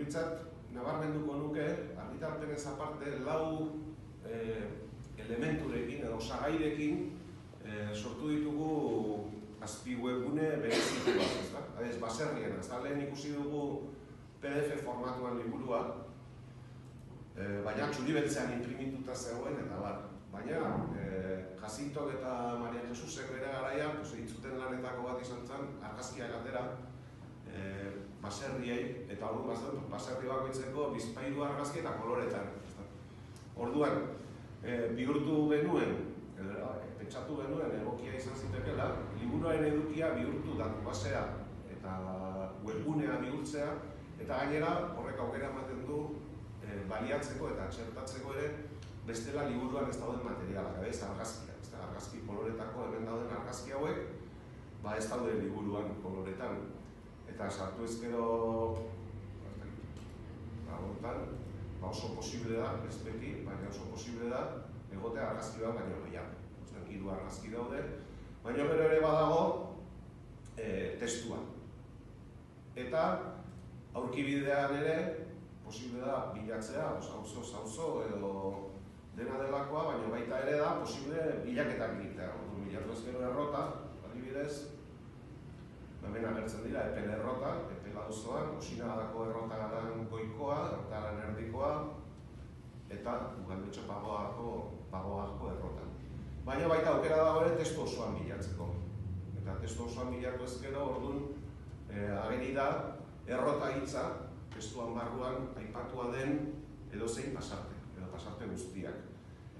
Niretzat, nabarmenduko nuke, argitalpenez aparte, 4 elementurekin edo osagairekin sortu ditugu azpi webgune berezitu bat, ezta? Adez, baserrien, ezta? Lehen ikusi dugu PDF formatuan liburua, baina txuri-beltzean imprimituta zegoen eta bat. Baina, Jacintok eta Maria Jesusek bere garaian, itzuten lanetako bat izan zen, argazkiak atera, baserriei, eta orduan baserri bakoitzeko bizpahiru argazki eta koloretan. Orduan, bihurtu genuen, pentsatu genuen egokia izan zitekeela, liburuaren edukia bihurtu datubasea eta webgunea bihurtzea, eta gainera horrek aukera ematen du baliatzeko eta txertatzeko ere bestela liburuan ez dauden materialak, argazkiak. Argazki koloretako hemen dauden argazki hauek, ez daude liburuan koloretan. Eta sartu ezkero, oso posible da, ez beti, baina oso posible da, egotea argazki bat baino gehiago. 3 argazki daude, baina gero ere badago testua. Eta aurkibidean ere, posible da bilatzea, auzo edo dena delakoa, baina baita ere da posible bilaketak egitea. Bilatu ezkero errota, adibidez, hemen agertzen dira, epel errota, epel auzoan, Osinadako errotaren goikoa, errotaren erdikoa, eta Ugaldetxo Pagoako errota. Baina baita aukera dago ere testu osoan bilatzeko. Eta testu osoan bilatu ezkero, orduan ageri da errota hitza, testuan barruan aipatua den edozein pasarte, edo pasarte guztiak.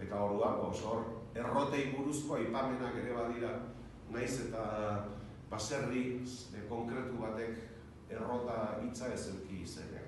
Eta orduan, hor errotei buruzko aipamenak ere badira, naiz eta baserri konkretu batek errota hitza ez eduki izenean.